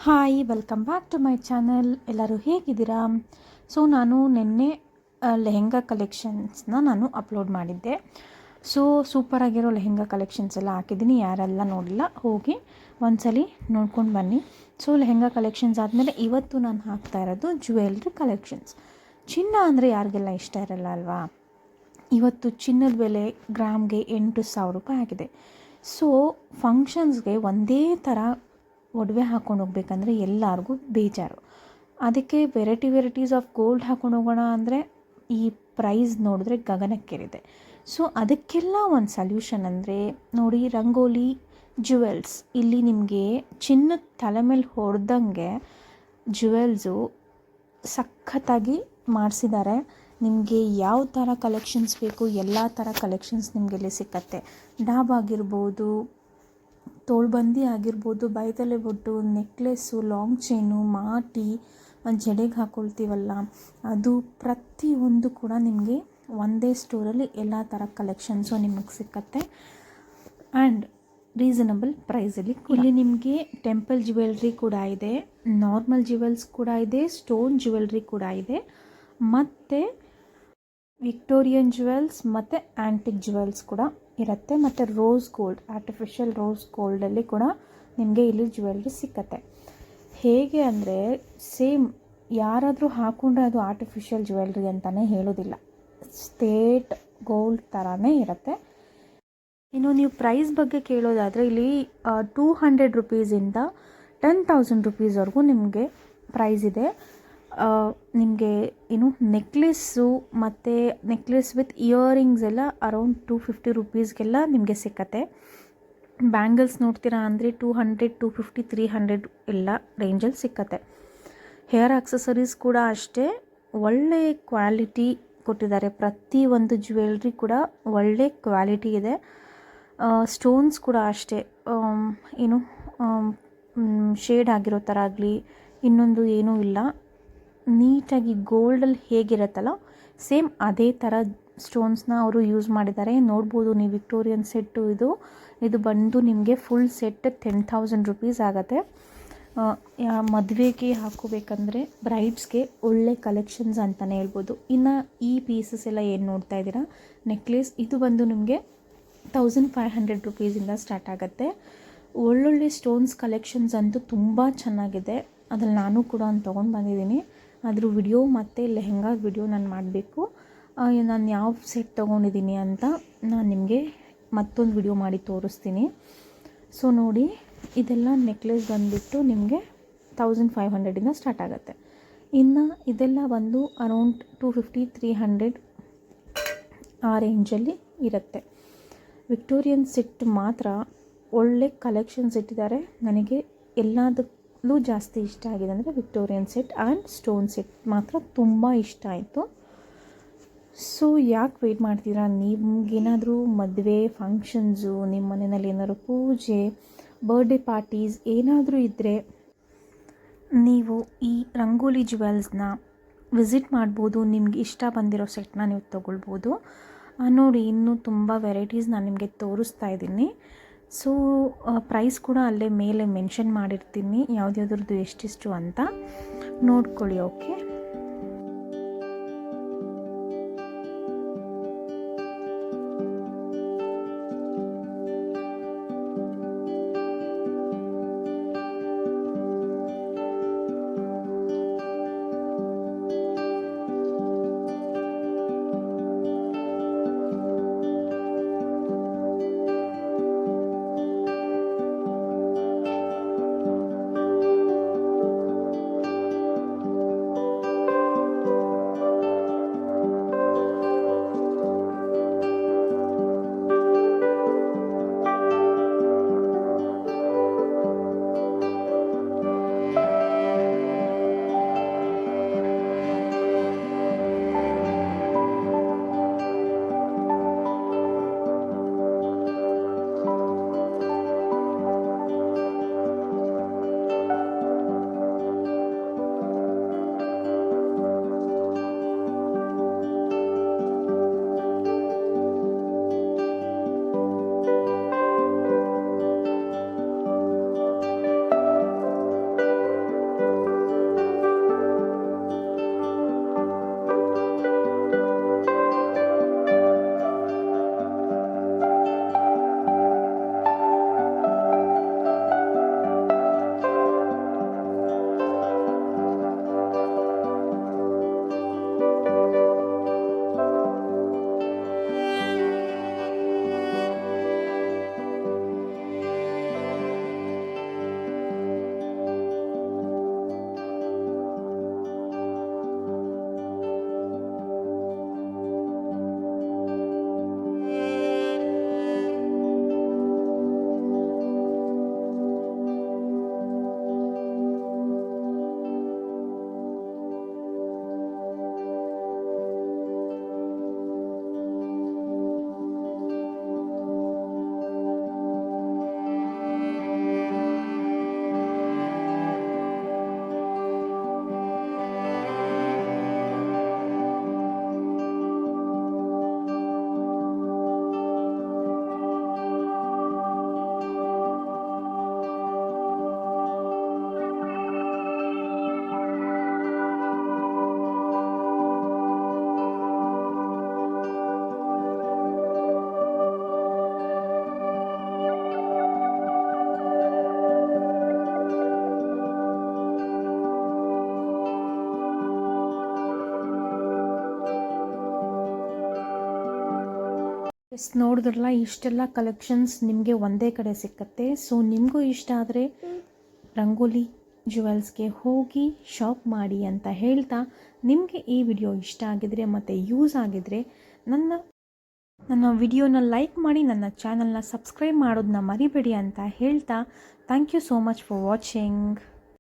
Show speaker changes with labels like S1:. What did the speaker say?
S1: Hi welcome back to my channel. ಎಲ್ಲರೂ ಹೇಗಿದ್ದೀರಾ? So ನಾನು ನಿನ್ನೆ ಲೆಹೆಂಗಾ ಕಲೆಕ್ಷನ್ಸ್ನ ನಾನು ಅಪ್ಲೋಡ್ ಮಾಡಿದ್ದೆ. ಸೊ ಸೂಪರಾಗಿರೋ ಲೆಹೆಂಗಾ ಕಲೆಕ್ಷನ್ಸ್ ಎಲ್ಲ ಹಾಕಿದ್ದೀನಿ. ಯಾರೆಲ್ಲ ನೋಡಿಲ್ಲ ಹೋಗಿ ಒಂದ್ಸಲಿ ನೋಡ್ಕೊಂಡು ಬನ್ನಿ. ಸೊ ಲೆಹೆಂಗಾ ಕಲೆಕ್ಷನ್ಸ್ ಆದಮೇಲೆ ಇವತ್ತು ನಾನು ಹಾಕ್ತಾ ಇರೋದು ಜ್ಯುವೆಲ್ರಿ ಕಲೆಕ್ಷನ್ಸ್. ಚಿನ್ನ ಅಂದರೆ ಯಾರಿಗೆಲ್ಲ ಇಷ್ಟ ಇರಲ್ಲ ಅಲ್ವಾ? ಇವತ್ತು ಚಿನ್ನದ ಬೆಲೆ ಗ್ರಾಮ್ಗೆ 8,000 ರೂಪಾಯಿ ಆಗಿದೆ. ಸೊ ಫಂಕ್ಷನ್ಸ್ಗೆ ಒಂದೇ ಥರ ಒಡವೆ ಹಾಕ್ಕೊಂಡು ಹೋಗ್ಬೇಕಂದ್ರೆ ಎಲ್ಲರಿಗೂ ಬೇಜಾರು. ಅದಕ್ಕೆ ವೆರೈಟೀಸ್ ಆಫ್ ಗೋಲ್ಡ್ ಹಾಕ್ಕೊಂಡು ಹೋಗೋಣ ಅಂದರೆ ಈ ಪ್ರೈಸ್ ನೋಡಿದ್ರೆ ಗಗನಕ್ಕೇರಿದೆ. ಸೊ ಅದಕ್ಕೆಲ್ಲ ಒಂದು ಸಲ್ಯೂಷನ್ ಅಂದರೆ ನೋಡಿ, ರಂಗೋಲಿ ಜ್ಯುವೆಲ್ಸ್. ಇಲ್ಲಿ ನಿಮಗೆ ಚಿನ್ನದ ತಲೆ ಮೇಲೆ ಹೊಡೆದಂಗೆ ಜ್ಯುವೆಲ್ಸು ಸಖತ್ತಾಗಿ ಮಾಡಿಸಿದ್ದಾರೆ. ನಿಮಗೆ ಯಾವ ಥರ ಕಲೆಕ್ಷನ್ಸ್ ಬೇಕು ಎಲ್ಲ ಥರ ಕಲೆಕ್ಷನ್ಸ್ ನಿಮಗೆ ಇಲ್ಲಿ ಸಿಕ್ಕತ್ತೆ. ಡಾಬ್ ಆಗಿರ್ಬೋದು, ತೋಳ್ಬಂದಿ ಆಗಿರ್ಬೋದು, ಬೈತಲೆ ಬೊಟ್ಟು, ನೆಕ್ಲೆಸ್ಸು, ಲಾಂಗ್ ಚೈನು, ಮಾಟಿ, ಜಡೆಗೆ ಹಾಕ್ಕೊಳ್ತೀವಲ್ಲ ಅದು, ಪ್ರತಿಯೊಂದು ಕೂಡ ನಿಮಗೆ ಒಂದೇ ಸ್ಟೋರಲ್ಲಿ ಎಲ್ಲ ಥರ ಕಲೆಕ್ಷನ್ಸು ನಿಮಗೆ ಸಿಕ್ಕತ್ತೆ ಆ್ಯಂಡ್ ರೀಸನಬಲ್ ಪ್ರೈಸಲ್ಲಿ. ಇಲ್ಲಿ ನಿಮಗೆ ಟೆಂಪಲ್ ಜ್ಯುವೆಲ್ರಿ ಕೂಡ ಇದೆ, ನಾರ್ಮಲ್ ಜ್ಯುವೆಲ್ಸ್ ಕೂಡ ಇದೆ, ಸ್ಟೋನ್ ಜ್ಯುವೆಲ್ರಿ ಕೂಡ ಇದೆ, ಮತ್ತು ವಿಕ್ಟೋರಿಯನ್ ಜ್ಯುವೆಲ್ಸ್ ಮತ್ತು ಆ್ಯಂಟಿಕ್ ಜ್ಯುವೆಲ್ಸ್ ಕೂಡ ಇರುತ್ತೆ. ಮತ್ತು ರೋಸ್ ಗೋಲ್ಡ್, ಆರ್ಟಿಫಿಷಿಯಲ್ ರೋಸ್ ಗೋಲ್ಡಲ್ಲಿ ಕೂಡ ನಿಮಗೆ ಇಲ್ಲಿ ಜ್ಯುವೆಲ್ರಿ ಸಿಕ್ಕತ್ತೆ. ಹೇಗೆ ಅಂದರೆ ಸೇಮ್ ಯಾರಾದರೂ ಹಾಕ್ಕೊಂಡ್ರೆ ಅದು ಆರ್ಟಿಫಿಷಿಯಲ್ ಜ್ಯುವೆಲ್ರಿ ಅಂತಲೇ ಹೇಳೋದಿಲ್ಲ, ಸ್ಟೇಟ್ ಗೋಲ್ಡ್ ಥರನೇ ಇರುತ್ತೆ. ಇನ್ನು ನೀವು ಪ್ರೈಸ್ ಬಗ್ಗೆ ಕೇಳೋದಾದರೆ ಇಲ್ಲಿ 200 ರುಪೀಸಿಂದ 10,000 ರುಪೀಸ್ವರೆಗೂ ನಿಮಗೆ ಪ್ರೈಸ್ ಇದೆ. ನಿಮಗೆ ಏನು ನೆಕ್ಲೆಸ್ಸು ಮತ್ತು ನೆಕ್ಲೆಸ್ ವಿತ್ ಇಯರಿಂಗ್ಸ್ ಎಲ್ಲ ಅರೌಂಡ್ 250 ರುಪೀಸ್ಗೆಲ್ಲ ನಿಮಗೆ ಸಿಕ್ಕತ್ತೆ. ಬ್ಯಾಂಗಲ್ಸ್ ನೋಡ್ತೀರಾ ಅಂದರೆ 200, 250, 300 ಎಲ್ಲ ರೇಂಜಲ್ಲಿ ಸಿಕ್ಕತ್ತೆ. ಹೇರ್ ಆಕ್ಸೆಸರೀಸ್ ಕೂಡ ಅಷ್ಟೇ ಒಳ್ಳೆ ಕ್ವಾಲಿಟಿ ಕೊಟ್ಟಿದ್ದಾರೆ. ಪ್ರತಿಯೊಂದು ಜ್ಯುವೆಲ್ರಿ ಕೂಡ ಒಳ್ಳೆ ಕ್ವಾಲಿಟಿ ಇದೆ. ಸ್ಟೋನ್ಸ್ ಕೂಡ ಅಷ್ಟೇ ಏನು ಶೇಡ್ ಆಗಿರೋ ಥರ ಆಗಲಿ ಇನ್ನೊಂದು ಏನೂ ಇಲ್ಲ. ನೀಟಾಗಿ ಗೋಲ್ಡಲ್ಲಿ ಹೇಗಿರುತ್ತಲ್ಲ ಸೇಮ್ ಅದೇ ಥರ ಸ್ಟೋನ್ಸ್ನ ಅವರು ಯೂಸ್ ಮಾಡಿದ್ದಾರೆ. ನೋಡ್ಬೋದು ನೀವು, ವಿಕ್ಟೋರಿಯನ್ ಸೆಟ್ಟು ಇದು ಬಂದು ನಿಮಗೆ ಫುಲ್ ಸೆಟ್ 10,000 ರುಪೀಸ್ ಆಗುತ್ತೆ. ಮದುವೆಗೆ ಹಾಕೋಬೇಕಂದ್ರೆ ಬ್ರೈಡ್ಸ್ಗೆ ಒಳ್ಳೆ ಕಲೆಕ್ಷನ್ಸ್ ಅಂತಲೇ ಹೇಳ್ಬೋದು. ಇನ್ನು ಈ ಪೀಸಸ್ ಎಲ್ಲ ಏನು ನೋಡ್ತಾ ಇದ್ದೀರಾ, ನೆಕ್ಲೆಸ್, ಇದು ಬಂದು ನಿಮಗೆ 1,500 ರುಪೀಸಿಂದ ಸ್ಟಾರ್ಟ್ ಆಗುತ್ತೆ. ಒಳ್ಳೊಳ್ಳೆ ಸ್ಟೋನ್ಸ್ ಕಲೆಕ್ಷನ್ಸ್ ಅಂತೂ ತುಂಬ ಚೆನ್ನಾಗಿದೆ. ಅದ್ರಲ್ಲಿ ನಾನು ಕೂಡ ಒಂದು ತೊಗೊಂಡು ಬಂದಿದ್ದೀನಿ. ಅದ್ರ ವಿಡಿಯೋ ಮತ್ತು ಲೆಹೆಂಗಾ ವಿಡಿಯೋ ನಾನು ಮಾಡಬೇಕು. ನಾನು ಯಾವ ಸೆಟ್ ತೊಗೊಂಡಿದ್ದೀನಿ ಅಂತ ನಾನು ನಿಮಗೆ ಮತ್ತೊಂದು ವಿಡಿಯೋ ಮಾಡಿ ತೋರಿಸ್ತೀನಿ. ಸೊ ನೋಡಿ, ಇದೆಲ್ಲ ನೆಕ್ಲೆಸ್ ಬಂದುಬಿಟ್ಟು ನಿಮಗೆ 1,500ಇಂದ ಸ್ಟಾರ್ಟ್ ಆಗುತ್ತೆ. ಇನ್ನು ಇದೆಲ್ಲ ಬಂದು ಅರೌಂಡ್ 250, 300 ಆ ರೇಂಜಲ್ಲಿ ಇರುತ್ತೆ. ವಿಕ್ಟೋರಿಯನ್ ಸೆಟ್ ಮಾತ್ರ ಒಳ್ಳೆ ಕಲೆಕ್ಷನ್ಸ್ ಇಟ್ಟಿದ್ದಾರೆ. ನನಗೆ ಎಲ್ಲದಕ್ಕೂ ಜಾಸ್ತಿ ಇಷ್ಟ ಆಗಿದೆ ಅಂದರೆ Victorian set and stone set ಮಾತ್ರ ತುಂಬ ಇಷ್ಟ ಆಯಿತು. ಸೊ ಯಾಕೆ ವೆಯ್ಟ್ ಮಾಡ್ತೀರಾ? ನಿಮಗೇನಾದರೂ ಮದುವೆ ಫಂಕ್ಷನ್ಸು, ನಿಮ್ಮ ಮನೆಯಲ್ಲಿ ಏನಾದರೂ ಪೂಜೆ, ಬರ್ಡೇ ಪಾರ್ಟೀಸ್ ಏನಾದರೂ ಇದ್ದರೆ ನೀವು ಈ ರಂಗೋಲಿ ಜ್ಯುವೆಲ್ಸ್ನ ವಿಸಿಟ್ ಮಾಡ್ಬೋದು. ನಿಮ್ಗೆ ಇಷ್ಟ ಬಂದಿರೋ ಸೆಟ್ನ ನೀವು ತೊಗೊಳ್ಬೋದು. ನೋಡಿ, ಇನ್ನೂ ತುಂಬ ವೆರೈಟೀಸ್ ನಾನು ನಿಮಗೆ ತೋರಿಸ್ತಾ ಇದ್ದೀನಿ. ಸೊ ಪ್ರೈಸ್ ಕೂಡ ಅಲ್ಲೇ ಮೇಲೆ ಮೆನ್ಷನ್ ಮಾಡಿರ್ತೀನಿ, ಯಾವುದ್ಯಾವ್ದ್ರದ್ದು ಎಷ್ಟೆಷ್ಟು ಅಂತ ನೋಡ್ಕೊಳ್ಳಿ. ಓಕೆ, ನೋಡಿದ್ರಲ್ಲ, ಇಷ್ಟೆಲ್ಲ ಕಲೆಕ್ಷನ್ಸ್ ನಿಮಗೆ ಒಂದೇ ಕಡೆ ಸಿಕ್ಕತ್ತೆ. ಸೊ ನಿಮಗೂ ಇಷ್ಟ ಆದರೆ ರಂಗೋಲಿ ಜುವೆಲ್ಸ್ಗೆ ಹೋಗಿ ಶಾಪ್ ಮಾಡಿ ಅಂತ ಹೇಳ್ತಾ, ನಿಮಗೆ ಈ ವಿಡಿಯೋ ಇಷ್ಟ ಆಗಿದರೆ ಮತ್ತು ಯೂಸ್ ಆಗಿದರೆ ನನ್ನ ವಿಡಿಯೋನ ಲೈಕ್ ಮಾಡಿ, ನನ್ನ ಚಾನಲ್ನ ಸಬ್ಸ್ಕ್ರೈಬ್ ಮಾಡೋದನ್ನ ಮರಿಬೇಡಿ ಅಂತ ಹೇಳ್ತಾ, thank you so much for watching.